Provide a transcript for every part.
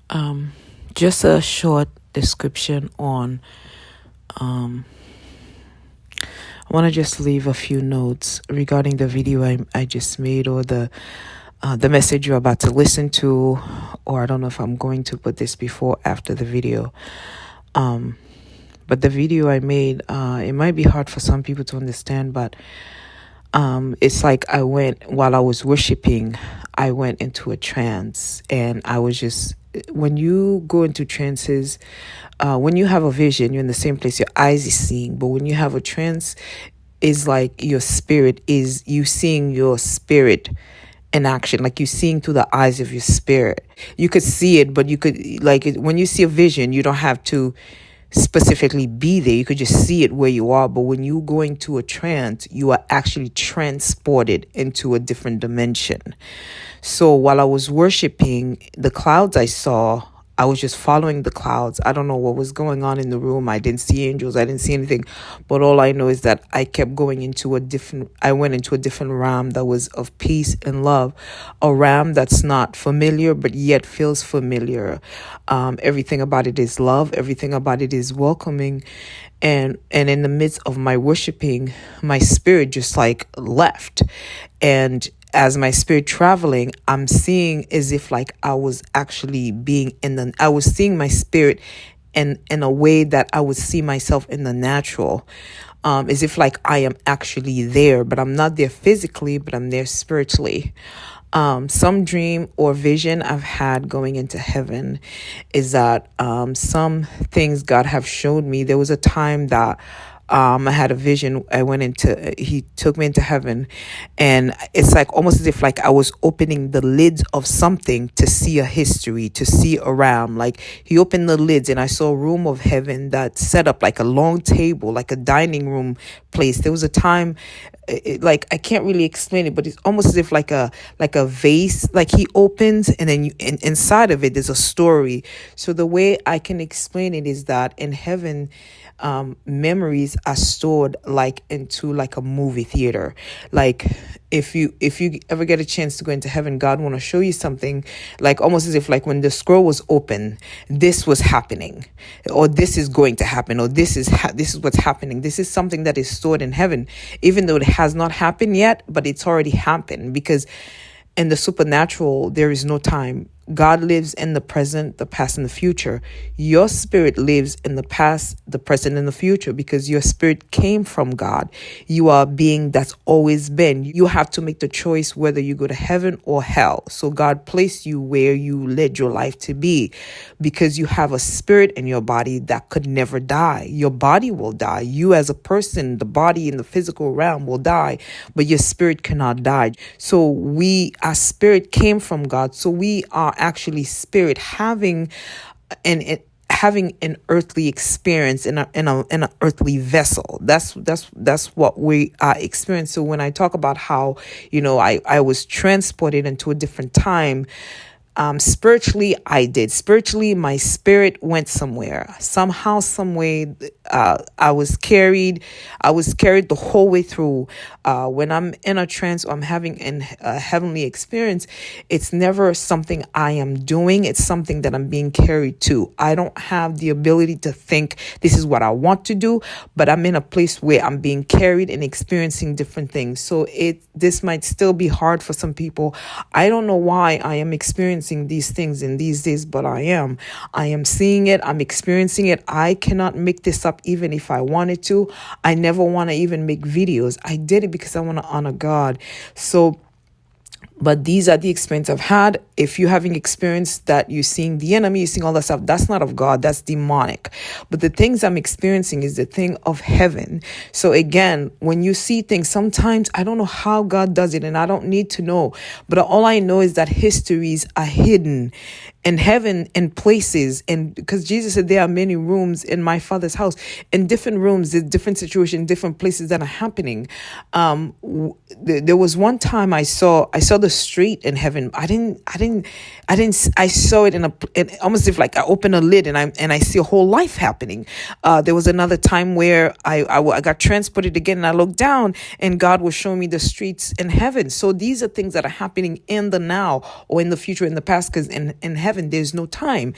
Um, just a short description on. Um, I want to just leave a few notes regarding the video I just made, or the message you're about to listen to, or I don't know if I'm going to put this before or after the video. But the video I made, it might be hard for some people to understand, but it's like while I was worshiping, I went into a trance, and I was just, when you go into trances, when you have a vision, you're in the same place your eyes is seeing, but when you have a trance, is like your spirit is, you seeing your spirit in action, like you seeing through the eyes of your spirit. You could see it, but you could, like, when you see a vision, you don't have to specifically be there. You could just see it where you are. But when you go into a trance, you are actually transported into a different dimension. So while I was worshiping, the clouds I saw, I was just following the clouds. I don't know what was going on in the room. I didn't see angels. I didn't see anything. But all I know is that I kept going I went into a different realm that was of peace and love. A realm that's not familiar, but yet feels familiar. Everything about it is love. Everything about it is welcoming. And in the midst of my worshiping, my spirit just like left. And as my spirit traveling, I'm seeing as if like I was actually I was seeing my spirit in a way that I would see myself in the natural. As if like I am actually there, but I'm not there physically, but I'm there spiritually. Some dream or vision I've had going into heaven is that some things God have showed me. There was a time that I had a vision. He took me into heaven, and it's like almost as if like I was opening the lids of something to see a history, to see a realm. Like he opened the lids, and I saw a room of heaven that set up like a long table, like a dining room place. There was a time, like I can't really explain it, but it's almost as if like a vase, like he opens, and then inside of it there's a story. So the way I can explain it is that in heaven, memories are stored like into like a movie theater. Like if you ever get a chance to go into heaven, God want to show you something, like almost as if like when the scroll was open, this was happening, or this is going to happen, or this is what's happening. This is something that is stored in heaven, even though it has not happened yet, but it's already happened, because in the supernatural there is no time. God lives in the present, the past, and the future. Your spirit lives in the past, the present, and the future, because your spirit came from God. You are a being that's always been. You have to make the choice whether you go to heaven or hell. So God placed you where you led your life to be, because you have a spirit in your body that could never die. Your body will die. You as a person, the body in the physical realm will die, but your spirit cannot die. So our spirit came from God. So we are actually spirit having an earthly experience in an earthly vessel. That's what we are experiencing. So when I talk about how, I was transported into a different time, spiritually, spiritually, my spirit went somewhere, somehow, some way. I was carried the whole way through. When I'm in a trance, or I'm having a heavenly experience, it's never something I am doing. It's something that I'm being carried to. I don't have the ability to think this is what I want to do, but I'm in a place where I'm being carried and experiencing different things. So this might still be hard for some people. I don't know why I am experiencing these things in these days, but I am seeing it. I'm experiencing it. I cannot make this up, even if I wanted to. I never want to even make videos. I did it because I want to honor God. So, but these are the experience I've had. If you're having experience that you're seeing the enemy, you're seeing all that stuff, that's not of God, that's demonic. But the things I'm experiencing is the thing of heaven. So again, when you see things, sometimes I don't know how God does it, and I don't need to know. But all I know is that histories are hidden in heaven, in places, and because Jesus said there are many rooms in my Father's house. In different rooms, there's different situations, different places that are happening. There was one time I saw the street in heaven. I didn't I saw it almost as if like I open a lid and I see a whole life happening. There was another time where I got transported again, and I looked down and God was showing me the streets in heaven. So these are things that are happening in the now or in the future, in the past, because in heaven there's no time.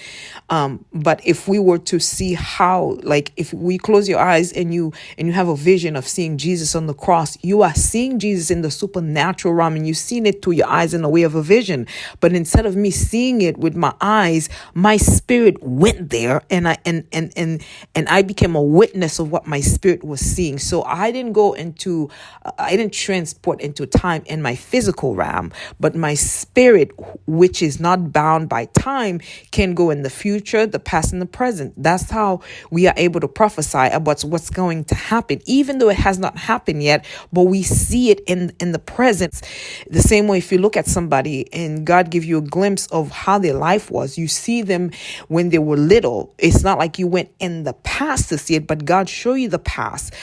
But if we were to see how, like, if we close your eyes and you have a vision of seeing Jesus on the cross, you are seeing Jesus in the supernatural realm, and you've seen it through your eyes in the way of a vision. But instead of me seeing it with my eyes, my spirit went there, and I became a witness of what my spirit was seeing. So I didn't transport into time in my physical realm, but my spirit, which is not bound by time, can go in the future, the past, and the present. That's how we are able to prophesy about what's going to happen, even though it has not happened yet, but we see it in the present. The same way, if you look at somebody and God give you a glimpse of how their life was, you see them when they were little. It's not like you went in the past to see it, but God show you the past.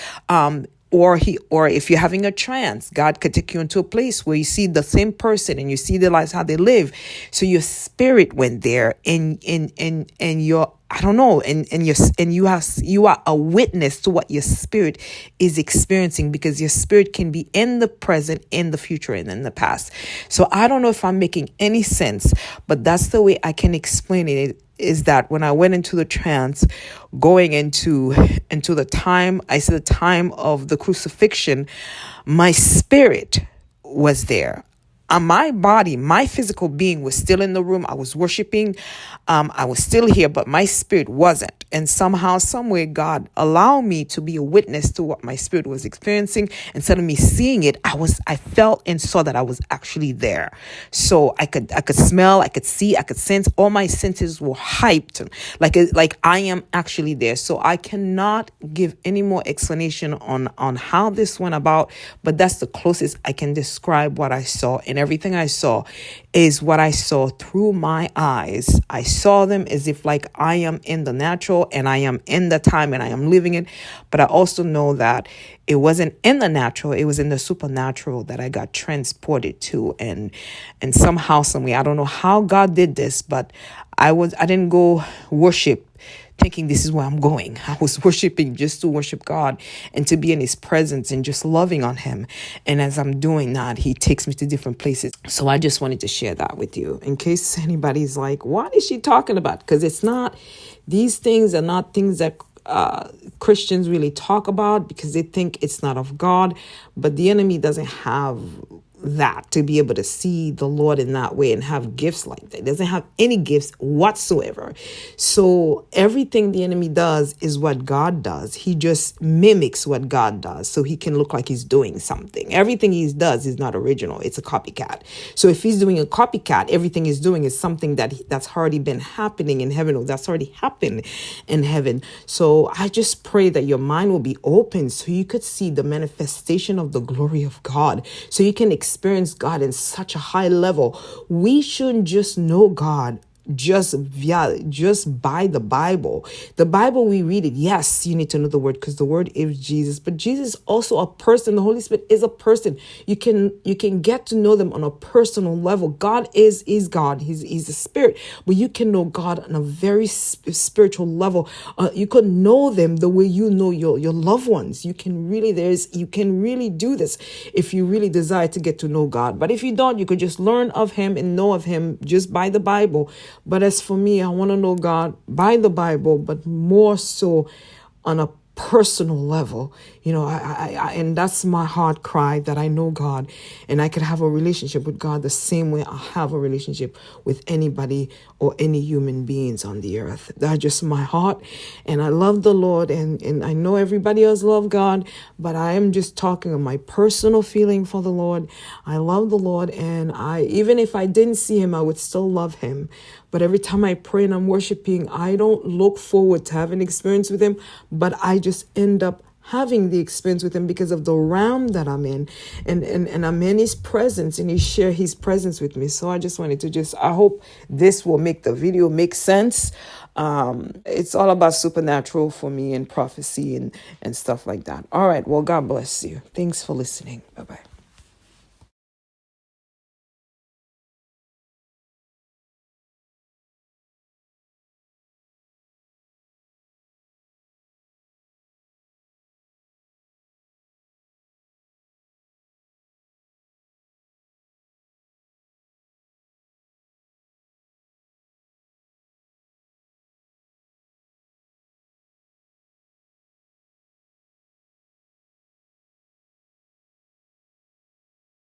Or if you're having a trance, God could take you into a place where you see the same person and you see their lives, how they live. So your spirit went there, and your, I don't know, you are a witness to what your spirit is experiencing, because your spirit can be in the present, in the future, and in the past. So I don't know if I'm making any sense, but that's the way I can explain it. Is that when I went into the trance, going into the time, I said the time of the crucifixion, my spirit was there. My body, my physical being was still in the room. I was worshiping. I was still here, but my spirit wasn't. And somehow, somewhere, God allowed me to be a witness to what my spirit was experiencing. Instead of me seeing it, I felt and saw that I was actually there. So I could smell, I could see, I could sense. All my senses were hyped, like I am actually there. So I cannot give any more explanation on how this went about, but that's the closest I can describe what I saw. And everything I saw is what I saw through my eyes. I saw them as if like I am in the natural and I am in the time and I am living it. But I also know that it wasn't in the natural, it was in the supernatural that I got transported to. And somehow, some way, I don't know how God did this, but I didn't go worship thinking this is where I'm going. I was worshiping just to worship God and to be in his presence and just loving on him. And as I'm doing that, he takes me to different places. So I just wanted to share that with you in case anybody's like, what is she talking about? Because these things are not things that Christians really talk about, because they think it's not of God. But the enemy doesn't have that to be able to see the Lord in that way and have gifts like that. He doesn't have any gifts whatsoever. So everything the enemy does is what God does. He just mimics what God does so he can look like he's doing something. Everything he does is not original. It's a copycat. So if he's doing a copycat, everything he's doing is something that's already been happening in heaven, or that's already happened in heaven. So I just pray that your mind will be open so you could see the manifestation of the glory of God, so you can experience God in such a high level. We shouldn't just know God just by the Bible. The Bible, we read it. Yes, you need to know the word, because the word is Jesus. But Jesus is also a person. The Holy Spirit is a person. You can get to know them on a personal level. God is God. He's a spirit. But you can know God on a very spiritual level. You can know them the way you know your loved ones. You can really do this if you really desire to get to know God. But if you don't, you could just learn of him and know of him just by the Bible. But as for me, I want to know God by the Bible, but more so on a personal level. And that's my heart cry, that I know God and I could have a relationship with God the same way I have a relationship with anybody or any human beings on the earth. That's just my heart. And I love the Lord, and I know everybody else love God, but I am just talking of my personal feeling for the Lord. I love the Lord, and even if I didn't see him, I would still love him. But every time I pray and I'm worshiping, I don't look forward to having experience with him, but I just end up having the experience with him because of the realm that I'm in, and I'm in his presence, and he share his presence with me. So I just wanted to I hope this will make the video make sense. It's all about supernatural for me, and prophecy and stuff like that. All right. Well, God bless you. Thanks for listening. Bye-bye.